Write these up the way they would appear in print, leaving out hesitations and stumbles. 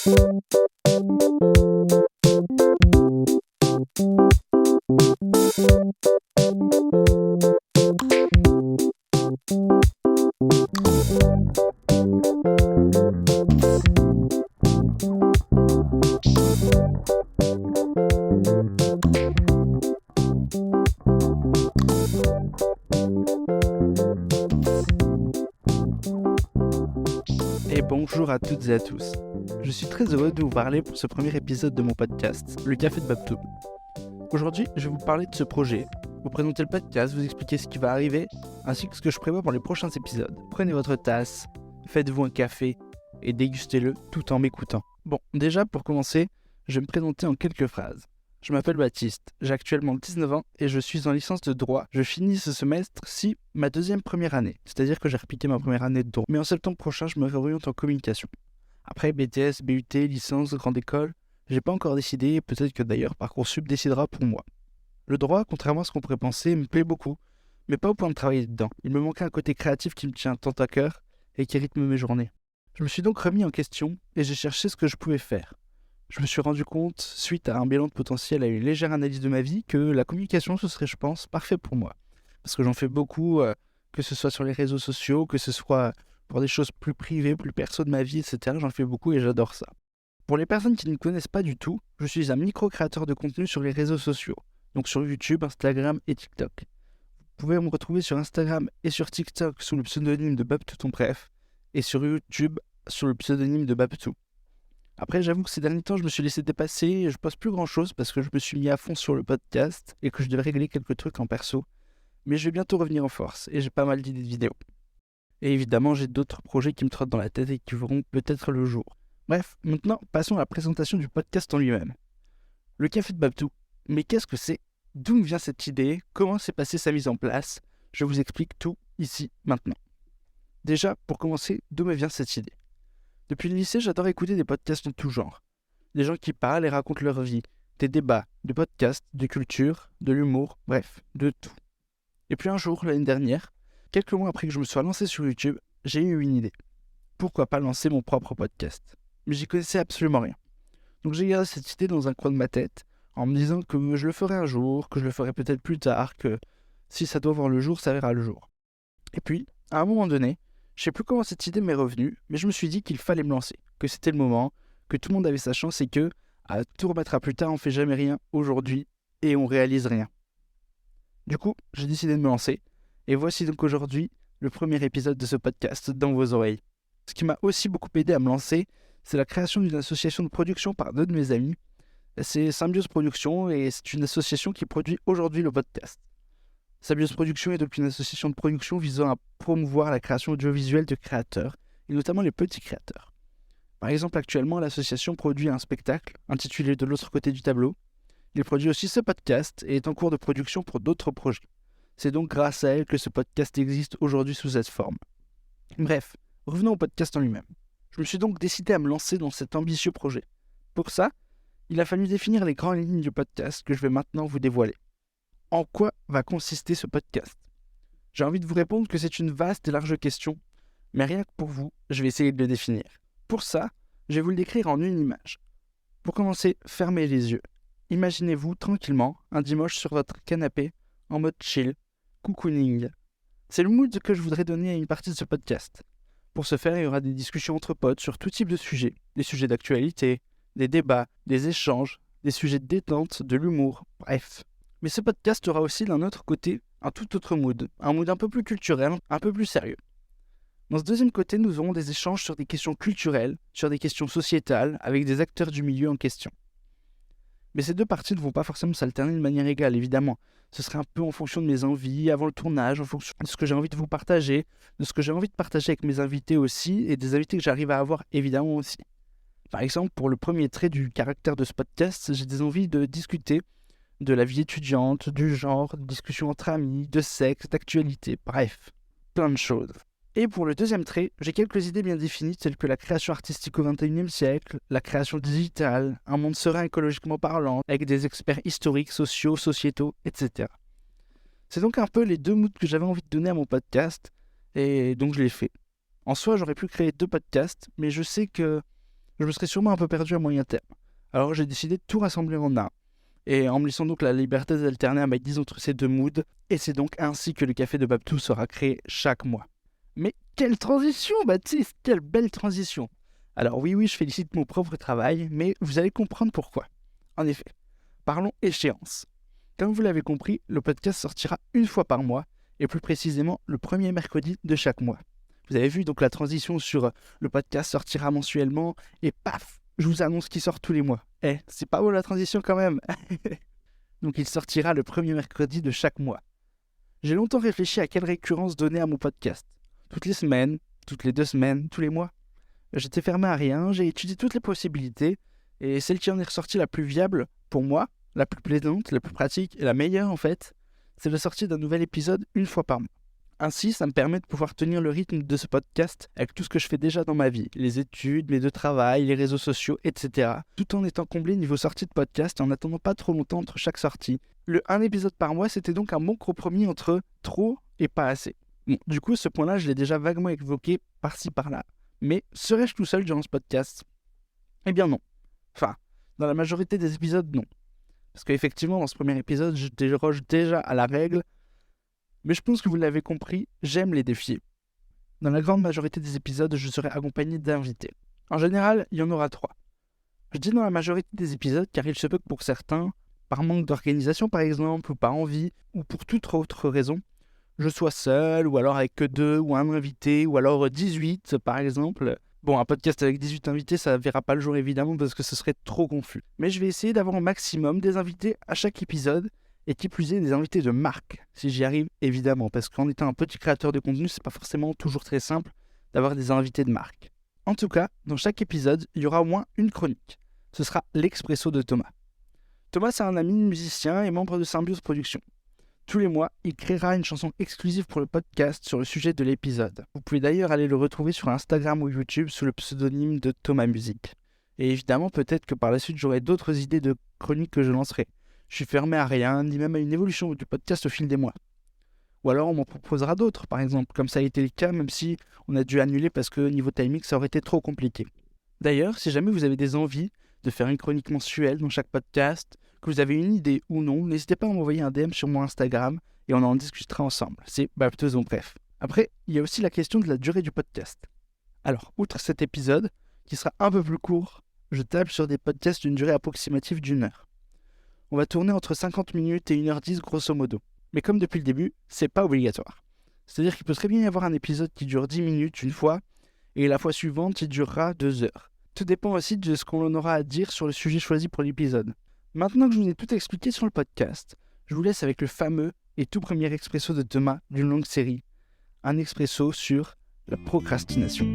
Et bonjour à toutes et à tous. Je suis très heureux de vous parler pour ce premier épisode de mon podcast, Le Café de Babtou. Aujourd'hui, je vais vous parler de ce projet, vous présenter le podcast, vous expliquer ce qui va arriver, ainsi que ce que je prévois pour les prochains épisodes. Prenez votre tasse, faites-vous un café et dégustez-le tout en m'écoutant. Bon, déjà pour commencer, je vais me présenter en quelques phrases. Je m'appelle Baptiste, j'ai actuellement 19 ans et je suis en licence de droit. Je finis ce semestre-ci ma première année, c'est-à-dire que j'ai repiqué ma première année de droit. Mais en septembre prochain, je me réoriente en communication. Après BTS, BUT, licence, grande école, j'ai pas encore décidé et peut-être que d'ailleurs Parcoursup décidera pour moi. Le droit, contrairement à ce qu'on pourrait penser, me plaît beaucoup, mais pas au point de travailler dedans. Il me manquait un côté créatif qui me tient tant à cœur et qui rythme mes journées. Je me suis donc remis en question et j'ai cherché ce que je pouvais faire. Je me suis rendu compte, suite à un bilan de potentiel et à une légère analyse de ma vie, que la communication, ce serait, je pense, parfait pour moi. Parce que j'en fais beaucoup, que ce soit sur les réseaux sociaux, que ce soit pour des choses plus privées, plus perso de ma vie, etc. J'en fais beaucoup et j'adore ça. Pour les personnes qui ne me connaissent pas du tout, je suis un micro-créateur de contenu sur les réseaux sociaux. Donc sur YouTube, Instagram et TikTok. Vous pouvez me retrouver sur Instagram et sur TikTok sous le pseudonyme de Babtou ton bref, et sur YouTube sous le pseudonyme de Babtou. Après, j'avoue que ces derniers temps, je me suis laissé dépasser et je poste plus grand-chose parce que je me suis mis à fond sur le podcast et que je devais régler quelques trucs en perso. Mais je vais bientôt revenir en force et j'ai pas mal d'idées de vidéos. Et évidemment, j'ai d'autres projets qui me trottent dans la tête et qui verront peut-être le jour. Bref, maintenant, passons à la présentation du podcast en lui-même. Le Café de Babtou. Mais qu'est-ce que c'est ? D'où me vient cette idée ? Comment s'est passée sa mise en place ? Je vous explique tout ici, maintenant. Déjà, pour commencer, d'où me vient cette idée ? Depuis le lycée, j'adore écouter des podcasts de tout genre. Des gens qui parlent et racontent leur vie, des débats, des podcasts, de culture, de l'humour, bref, de tout. Et puis un jour, l'année dernière, quelques mois après que je me sois lancé sur YouTube, j'ai eu une idée. Pourquoi pas lancer mon propre podcast ? Mais j'y connaissais absolument rien. Donc j'ai gardé cette idée dans un coin de ma tête, en me disant que je le ferai un jour, que je le ferai peut-être plus tard, que si ça doit voir le jour, ça verra le jour. Et puis, à un moment donné, je sais plus comment cette idée m'est revenue, mais je me suis dit qu'il fallait me lancer, que c'était le moment, que tout le monde avait sa chance et que, à tout remettre à plus tard, on fait jamais rien aujourd'hui et on réalise rien. Du coup, j'ai décidé de me lancer, et voici donc aujourd'hui le premier épisode de ce podcast dans vos oreilles. Ce qui m'a aussi beaucoup aidé à me lancer, c'est la création d'une association de production par deux de mes amis. C'est Symbiose Production et c'est une association qui produit aujourd'hui le podcast. Symbiose Production est donc une association de production visant à promouvoir la création audiovisuelle de créateurs, et notamment les petits créateurs. Par exemple, actuellement, l'association produit un spectacle intitulé De l'autre côté du tableau. Il produit aussi ce podcast et est en cours de production pour d'autres projets. C'est donc grâce à elle que ce podcast existe aujourd'hui sous cette forme. Bref, revenons au podcast en lui-même. Je me suis donc décidé à me lancer dans cet ambitieux projet. Pour ça, il a fallu définir les grandes lignes du podcast que je vais maintenant vous dévoiler. En quoi va consister ce podcast ? J'ai envie de vous répondre que c'est une vaste et large question, mais rien que pour vous, je vais essayer de le définir. Pour ça, je vais vous le décrire en une image. Pour commencer, fermez les yeux. Imaginez-vous tranquillement, un dimanche sur votre canapé, en mode chill, cocooning. C'est le mood que je voudrais donner à une partie de ce podcast. Pour ce faire, il y aura des discussions entre potes sur tout type de sujets, des sujets d'actualité, des débats, des échanges, des sujets de détente, de l'humour, bref. Mais ce podcast aura aussi d'un autre côté un tout autre mood, un mood un peu plus culturel, un peu plus sérieux. Dans ce deuxième côté, nous aurons des échanges sur des questions culturelles, sur des questions sociétales, avec des acteurs du milieu en question. Mais ces deux parties ne vont pas forcément s'alterner de manière égale, évidemment. Ce serait un peu en fonction de mes envies, avant le tournage, en fonction de ce que j'ai envie de vous partager, de ce que j'ai envie de partager avec mes invités aussi, et des invités que j'arrive à avoir évidemment aussi. Par exemple, pour le premier trait du caractère de ce podcast, j'ai des envies de discuter de la vie étudiante, du genre, de discussions entre amis, de sexe, d'actualité, bref, plein de choses. Et pour le deuxième trait, j'ai quelques idées bien définies telles que la création artistique au XXIe siècle, la création digitale, un monde serein écologiquement parlant, avec des experts historiques, sociaux, sociétaux, etc. C'est donc un peu les deux moods que j'avais envie de donner à mon podcast, et donc je l'ai fait. En soi, j'aurais pu créer deux podcasts, mais je sais que je me serais sûrement un peu perdu à moyen terme. Alors j'ai décidé de tout rassembler en un, et en me laissant donc la liberté d'alterner à ma guise entre ces deux moods, et c'est donc ainsi que le café de Babtou sera créé chaque mois. Mais quelle transition, Baptiste, quelle belle transition! Alors oui, je félicite mon propre travail, mais vous allez comprendre pourquoi. En effet, parlons échéance. Comme vous l'avez compris, le podcast sortira une fois par mois, et plus précisément le premier mercredi de chaque mois. Vous avez vu donc la transition sur le podcast sortira mensuellement, et paf, je vous annonce qu'il sort tous les mois. C'est pas beau la transition quand même. Donc il sortira le premier mercredi de chaque mois. J'ai longtemps réfléchi à quelle récurrence donner à mon podcast. Toutes les semaines, toutes les 2 semaines, tous les mois. J'étais fermé à rien, j'ai étudié toutes les possibilités, et celle qui en est ressortie la plus viable, pour moi, la plus plaisante, la plus pratique, et la meilleure en fait, c'est la sortie d'un nouvel épisode une fois par mois. Ainsi, ça me permet de pouvoir tenir le rythme de ce podcast avec tout ce que je fais déjà dans ma vie, les études, mes 2 travails, les réseaux sociaux, etc. Tout en étant comblé niveau sortie de podcast et en attendant pas trop longtemps entre chaque sortie. Le 1 épisode par mois, c'était donc un bon compromis entre trop et pas assez. Bon, du coup, ce point-là, je l'ai déjà vaguement évoqué par-ci par-là. Mais serais-je tout seul durant ce podcast ? Eh bien non. Enfin, dans la majorité des épisodes, non. Parce qu'effectivement, dans ce premier épisode, je déroge déjà à la règle. Mais je pense que vous l'avez compris, j'aime les défier. Dans la grande majorité des épisodes, je serai accompagné d'invités. En général, il y en aura 3. Je dis dans la majorité des épisodes car il se peut que pour certains, par manque d'organisation par exemple, ou par envie, ou pour toute autre raison, je sois seul, ou alors avec que 2 ou un invité, ou alors 18 par exemple. Bon, un podcast avec 18 invités, ça verra pas le jour évidemment parce que ce serait trop confus. Mais je vais essayer d'avoir au maximum des invités à chaque épisode, et qui plus est des invités de marque, si j'y arrive évidemment, parce qu'en étant un petit créateur de contenu, c'est pas forcément toujours très simple d'avoir des invités de marque. En tout cas, dans chaque épisode, il y aura au moins une chronique. Ce sera l'expresso de Thomas. Thomas, c'est un ami musicien et membre de Symbiose Productions. Tous les mois, il créera une chanson exclusive pour le podcast sur le sujet de l'épisode. Vous pouvez d'ailleurs aller le retrouver sur Instagram ou YouTube sous le pseudonyme de Thomas Music. Et évidemment, peut-être que par la suite, j'aurai d'autres idées de chroniques que je lancerai. Je suis fermé à rien, ni même à une évolution du podcast au fil des mois. Ou alors on m'en proposera d'autres, par exemple, comme ça a été le cas, même si on a dû annuler parce que niveau timing, ça aurait été trop compliqué. D'ailleurs, si jamais vous avez des envies de faire une chronique mensuelle dans chaque podcast, que vous avez une idée ou non, n'hésitez pas à m'envoyer un DM sur mon Instagram et on en discutera ensemble. C'est Baptiste en bref. Après, il y a aussi la question de la durée du podcast. Alors, outre cet épisode, qui sera un peu plus court, je table sur des podcasts d'une durée approximative d'1 heure. On va tourner entre 50 minutes et 1h10 grosso modo. Mais comme depuis le début, c'est pas obligatoire. C'est-à-dire qu'il peut très bien y avoir un épisode qui dure 10 minutes une fois, et la fois suivante, il durera 2 heures. Tout dépend aussi de ce qu'on aura à dire sur le sujet choisi pour l'épisode. Maintenant que je vous ai tout expliqué sur le podcast, je vous laisse avec le fameux et tout premier expresso de Thomas d'une longue série. Un expresso sur la procrastination.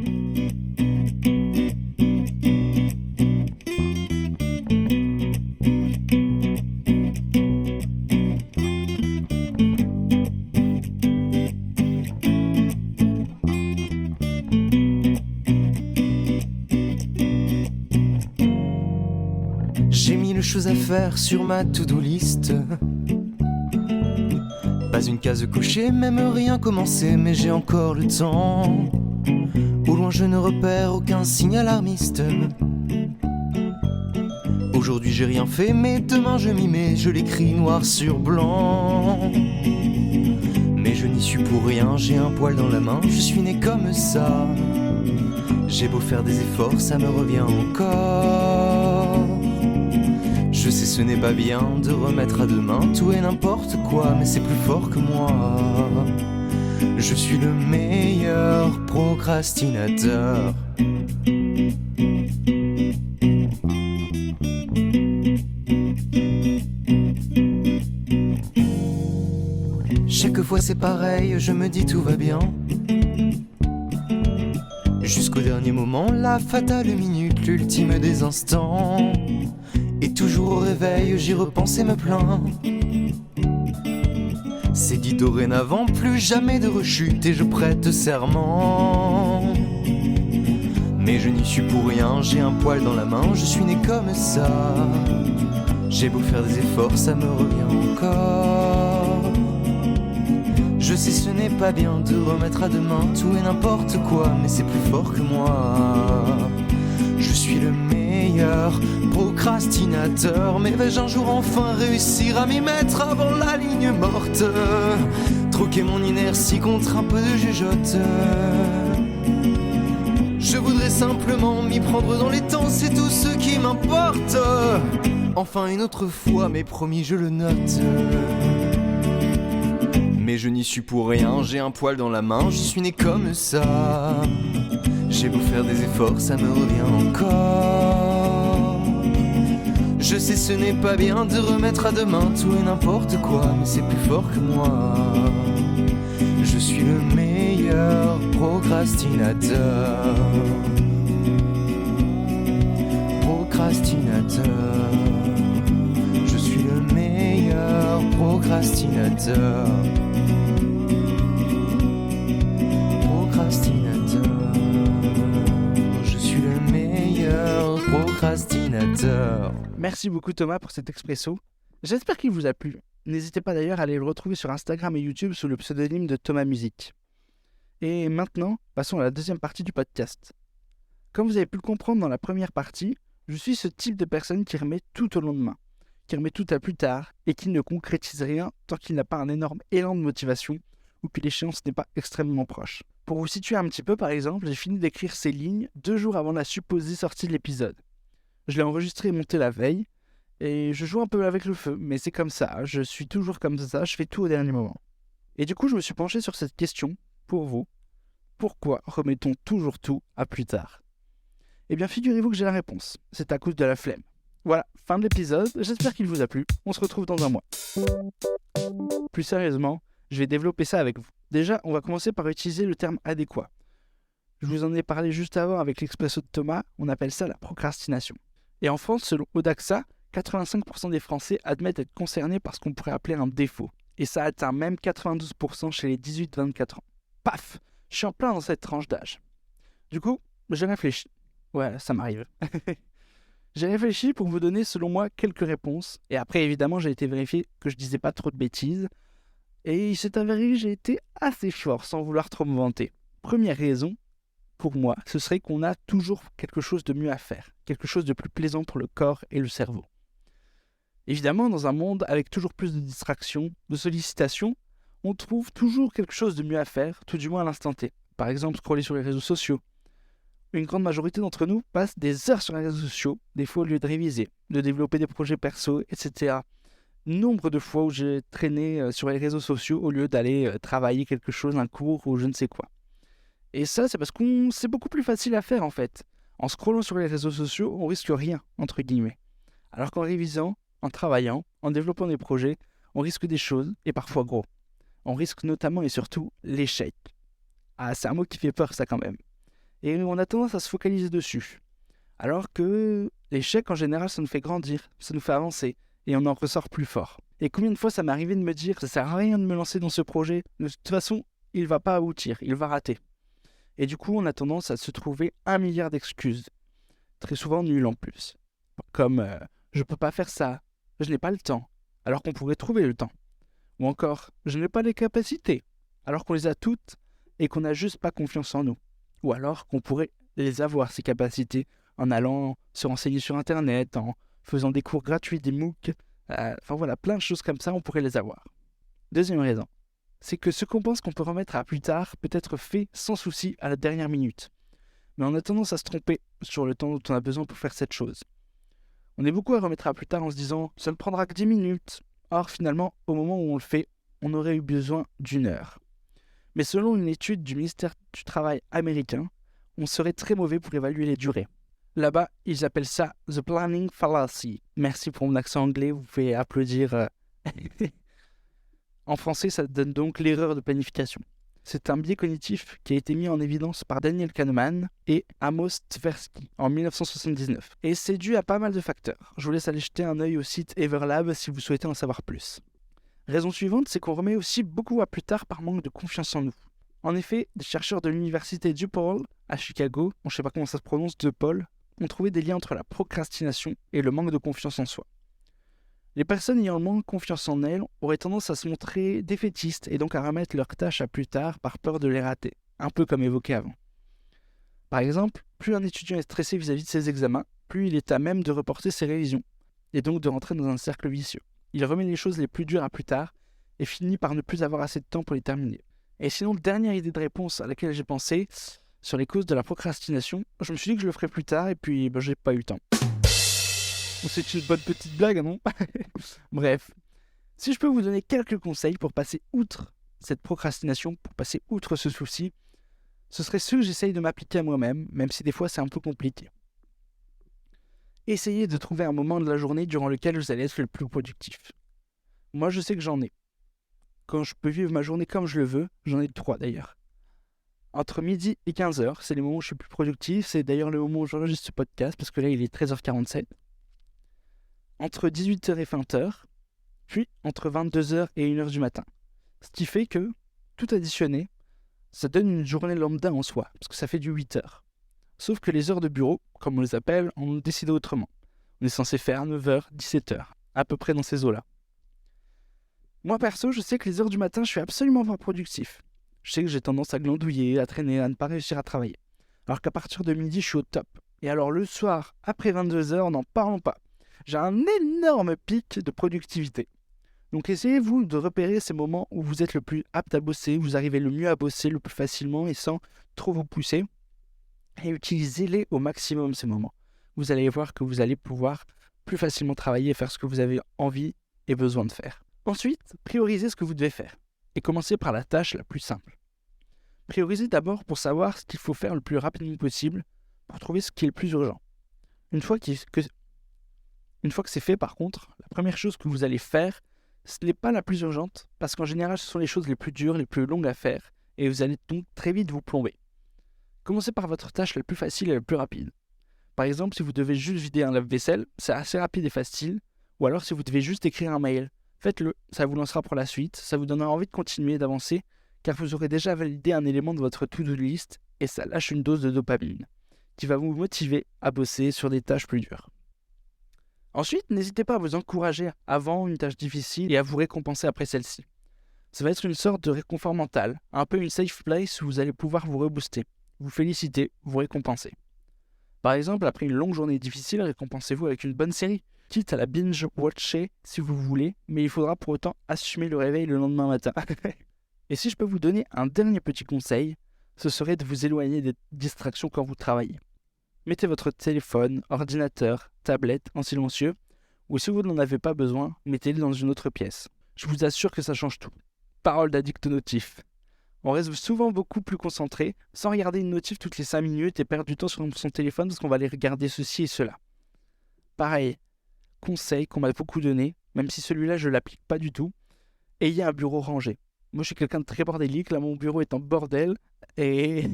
J'ai 1000 choses à faire sur ma to-do list. Pas une case cochée, même rien commencé, mais j'ai encore le temps. Au loin je ne repère aucun signe alarmiste. Aujourd'hui j'ai rien fait, mais demain je m'y mets, je l'écris noir sur blanc. Mais je n'y suis pour rien, j'ai un poil dans la main, je suis né comme ça. J'ai beau faire des efforts, ça me revient encore. Je sais ce n'est pas bien de remettre à demain tout et n'importe quoi, mais c'est plus fort que moi. Je suis le meilleur procrastinateur. Chaque fois c'est pareil, je me dis tout va bien. Jusqu'au dernier moment, la fatale minute, l'ultime des instants. Et toujours au réveil, j'y repense et me plains. C'est dit dorénavant, plus jamais de rechute et je prête serment. Mais je n'y suis pour rien, j'ai un poil dans la main, je suis né comme ça. J'ai beau faire des efforts, ça me revient encore. Je sais ce n'est pas bien de remettre à demain tout et n'importe quoi, mais c'est plus fort que moi. Je suis le procrastinateur. Mais vais-je un jour enfin réussir à m'y mettre avant la ligne morte? Troquer mon inertie contre un peu de jugeote. Je voudrais simplement m'y prendre dans les temps, c'est tout ce qui m'importe. Enfin une autre fois, mais promis je le note. Mais je n'y suis pour rien, j'ai un poil dans la main, je suis né comme ça. J'ai beau faire des efforts, ça me revient encore. Je sais ce n'est pas bien de remettre à demain tout et n'importe quoi, mais c'est plus fort que moi. Je suis le meilleur procrastinateur. Procrastinateur. Je suis le meilleur procrastinateur. Procrastinateur. Je suis le meilleur procrastinateur. Merci beaucoup Thomas pour cet expresso. J'espère qu'il vous a plu. N'hésitez pas d'ailleurs à aller le retrouver sur Instagram et YouTube sous le pseudonyme de Thomas Musique. Et maintenant, passons à la deuxième partie du podcast. Comme vous avez pu le comprendre dans la première partie, je suis ce type de personne qui remet tout au lendemain, qui remet tout à plus tard et qui ne concrétise rien tant qu'il n'a pas un énorme élan de motivation ou que l'échéance n'est pas extrêmement proche. Pour vous situer un petit peu par exemple, j'ai fini d'écrire ces lignes 2 jours avant la supposée sortie de l'épisode. Je l'ai enregistré et monté la veille, et je joue un peu avec le feu, mais c'est comme ça, je suis toujours comme ça, je fais tout au dernier moment. Et du coup, je me suis penché sur cette question, pour vous. Pourquoi remettons toujours tout à plus tard? Eh bien, figurez-vous que j'ai la réponse. C'est à cause de la flemme. Voilà, fin de l'épisode, j'espère qu'il vous a plu. On se retrouve dans un mois. Plus sérieusement, je vais développer ça avec vous. Déjà, on va commencer par utiliser le terme adéquat. Je vous en ai parlé juste avant avec l'expresso de Thomas, on appelle ça la procrastination. Et en France, selon Odaxa, 85% des Français admettent être concernés par ce qu'on pourrait appeler un défaut. Et ça atteint même 92% chez les 18-24 ans. Paf! Je suis en plein dans cette tranche d'âge. Du coup, j'ai réfléchi. Ouais, ça m'arrive. J'ai réfléchi pour vous donner, selon moi, quelques réponses. Et après, évidemment, j'ai été vérifier que je disais pas trop de bêtises. Et il s'est avéré que j'ai été assez fort, sans vouloir trop me vanter. Première raison, pour moi, ce serait qu'on a toujours quelque chose de mieux à faire. Quelque chose de plus plaisant pour le corps et le cerveau. Évidemment, dans un monde avec toujours plus de distractions, de sollicitations, on trouve toujours quelque chose de mieux à faire, tout du moins à l'instant T. Par exemple, scroller sur les réseaux sociaux. Une grande majorité d'entre nous passe des heures sur les réseaux sociaux, des fois au lieu de réviser, de développer des projets perso, etc. Nombre de fois où j'ai traîné sur les réseaux sociaux au lieu d'aller travailler quelque chose, un cours ou je ne sais quoi. Et ça, c'est parce que c'est beaucoup plus facile à faire en fait. En scrollant sur les réseaux sociaux, on risque rien, entre guillemets. Alors qu'en révisant, en travaillant, en développant des projets, on risque des choses, et parfois gros. On risque notamment et surtout l'échec. Ah, c'est un mot qui fait peur ça quand même. Et on a tendance à se focaliser dessus. Alors que l'échec en général, ça nous fait grandir, ça nous fait avancer, et on en ressort plus fort. Et combien de fois ça m'est arrivé de me dire, ça sert à rien de me lancer dans ce projet, de toute façon, il va pas aboutir, il va rater. Et du coup, on a tendance à se trouver 1 milliard d'excuses, très souvent nulles en plus. Comme je peux pas faire ça, je n'ai pas le temps, alors qu'on pourrait trouver le temps. Ou encore, je n'ai pas les capacités, alors qu'on les a toutes et qu'on n'a juste pas confiance en nous. Ou alors qu'on pourrait les avoir, ces capacités, en allant se renseigner sur Internet, en faisant des cours gratuits, des MOOC, enfin voilà, plein de choses comme ça, on pourrait les avoir. Deuxième raison, c'est que ce qu'on pense qu'on peut remettre à plus tard peut être fait sans souci à la dernière minute. Mais on a tendance à se tromper sur le temps dont on a besoin pour faire cette chose. On est beaucoup à remettre à plus tard en se disant « ça ne prendra que 10 minutes ». Or finalement, au moment où on le fait, on aurait eu besoin d'1 heure. Mais selon une étude du ministère du Travail américain, on serait très mauvais pour évaluer les durées. Là-bas, ils appellent ça « the planning fallacy ». Merci pour mon accent anglais, vous pouvez applaudir. En français, ça donne donc l'erreur de planification. C'est un biais cognitif qui a été mis en évidence par Daniel Kahneman et Amos Tversky en 1979. Et c'est dû à pas mal de facteurs. Je vous laisse aller jeter un œil au site Everlab si vous souhaitez en savoir plus. Raison suivante, c'est qu'on remet aussi beaucoup à plus tard par manque de confiance en nous. En effet, des chercheurs de l'université DePaul à Chicago, je ne sais pas comment ça se prononce, DePaul, ont trouvé des liens entre la procrastination et le manque de confiance en soi. Les personnes ayant moins confiance en elles auraient tendance à se montrer défaitistes et donc à remettre leurs tâches à plus tard par peur de les rater, un peu comme évoqué avant. Par exemple, plus un étudiant est stressé vis-à-vis de ses examens, plus il est à même de reporter ses révisions, et donc de rentrer dans un cercle vicieux. Il remet les choses les plus dures à plus tard, et finit par ne plus avoir assez de temps pour les terminer. Et sinon, dernière idée de réponse à laquelle j'ai pensé, sur les causes de la procrastination, je me suis dit que je le ferais plus tard, et puis j'ai pas eu le temps. C'est une bonne petite blague, non? Bref, si je peux vous donner quelques conseils pour passer outre cette procrastination, pour passer outre ce souci, ce serait ceux que j'essaye de m'appliquer à moi-même, même si des fois c'est un peu compliqué. Essayez de trouver un moment de la journée durant lequel vous allez être le plus productif. Moi, je sais que j'en ai. Quand je peux vivre ma journée comme je le veux, j'en ai 3 d'ailleurs. Entre midi et 15h, c'est les moments où je suis plus productif, c'est d'ailleurs le moment où j'enregistre ce podcast, parce que là il est 13h47. Entre 18h et 20h, puis entre 22h et 1h du matin. Ce qui fait que, tout additionné, ça donne une journée lambda en soi, parce que ça fait du 8h. Sauf que les heures de bureau, comme on les appelle, on a décidé autrement. On est censé faire 9h, 17h, à peu près dans ces eaux-là. Moi perso, je sais que les heures du matin, je suis absolument pas productif. Je sais que j'ai tendance à glandouiller, à traîner, à ne pas réussir à travailler. Alors qu'à partir de midi, je suis au top. Et alors le soir, après 22h, n'en parlons pas. J'ai un énorme pic de productivité. Donc essayez-vous de repérer ces moments où vous êtes le plus apte à bosser, où vous arrivez le mieux à bosser le plus facilement et sans trop vous pousser. Et utilisez-les au maximum ces moments. Vous allez voir que vous allez pouvoir plus facilement travailler et faire ce que vous avez envie et besoin de faire. Ensuite, priorisez ce que vous devez faire. Et commencez par la tâche la plus simple. Priorisez d'abord pour savoir ce qu'il faut faire le plus rapidement possible pour trouver ce qui est le plus urgent. Une fois que c'est fait, par contre, la première chose que vous allez faire, ce n'est pas la plus urgente, parce qu'en général, ce sont les choses les plus dures, les plus longues à faire, et vous allez donc très vite vous plomber. Commencez par votre tâche la plus facile et la plus rapide. Par exemple, si vous devez juste vider un lave-vaisselle, c'est assez rapide et facile, ou alors si vous devez juste écrire un mail, faites-le, ça vous lancera pour la suite, ça vous donnera envie de continuer, d'avancer, car vous aurez déjà validé un élément de votre to-do list, et ça lâche une dose de dopamine, qui va vous motiver à bosser sur des tâches plus dures. Ensuite, n'hésitez pas à vous encourager avant une tâche difficile et à vous récompenser après celle-ci. Ça va être une sorte de réconfort mental, un peu une safe place où vous allez pouvoir vous rebooster, vous féliciter, vous récompenser. Par exemple, après une longue journée difficile, récompensez-vous avec une bonne série, quitte à la binge-watcher si vous voulez, mais il faudra pour autant assumer le réveil le lendemain matin. Et si je peux vous donner un dernier petit conseil, ce serait de vous éloigner des distractions quand vous travaillez. Mettez votre téléphone, ordinateur, tablette en silencieux, ou si vous n'en avez pas besoin, mettez-le dans une autre pièce. Je vous assure que ça change tout. Parole d'addict au notif. On reste souvent beaucoup plus concentré, sans regarder une notif toutes les 5 minutes et perdre du temps sur son téléphone parce qu'on va aller regarder ceci et cela. Pareil, conseil qu'on m'a beaucoup donné, même si celui-là je ne l'applique pas du tout, ayez un bureau rangé. Moi je suis quelqu'un de très bordélique, là mon bureau est en bordel, et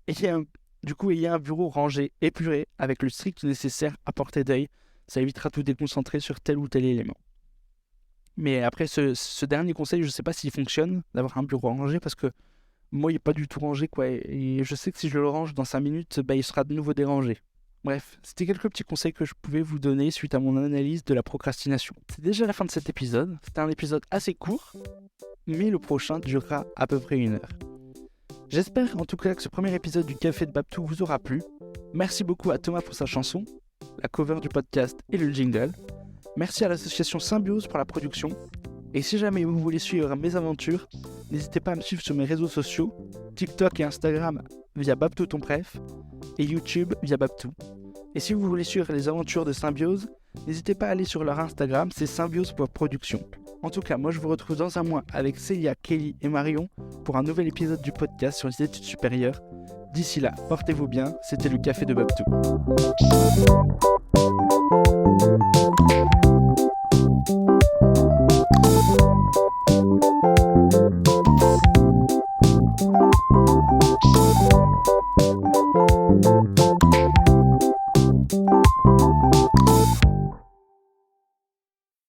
ayez un bureau rangé, épuré, avec le strict nécessaire à portée d'œil. Ça évitera de vous déconcentrer sur tel ou tel élément. Mais après, ce dernier conseil, je ne sais pas s'il fonctionne, d'avoir un bureau rangé, parce que moi, il n'est pas du tout rangé, quoi. Et je sais que si je le range dans 5 minutes, il sera de nouveau dérangé. Bref, c'était quelques petits conseils que je pouvais vous donner suite à mon analyse de la procrastination. C'est déjà la fin de cet épisode. C'était un épisode assez court, mais le prochain durera à peu près 1 heure. J'espère en tout cas que ce premier épisode du Café de Babtou vous aura plu. Merci beaucoup à Thomas pour sa chanson, la cover du podcast et le jingle. Merci à l'association Symbiose pour la production. Et si jamais vous voulez suivre mes aventures, n'hésitez pas à me suivre sur mes réseaux sociaux, TikTok et Instagram via Babtou ton préf, et YouTube via Babtou. Et si vous voulez suivre les aventures de Symbiose, n'hésitez pas à aller sur leur Instagram, c'est symbiose.production. En tout cas, moi je vous retrouve dans un mois avec Célia, Kelly et Marion pour un nouvel épisode du podcast sur les études supérieures. D'ici là, portez-vous bien, c'était le Café de Babtou.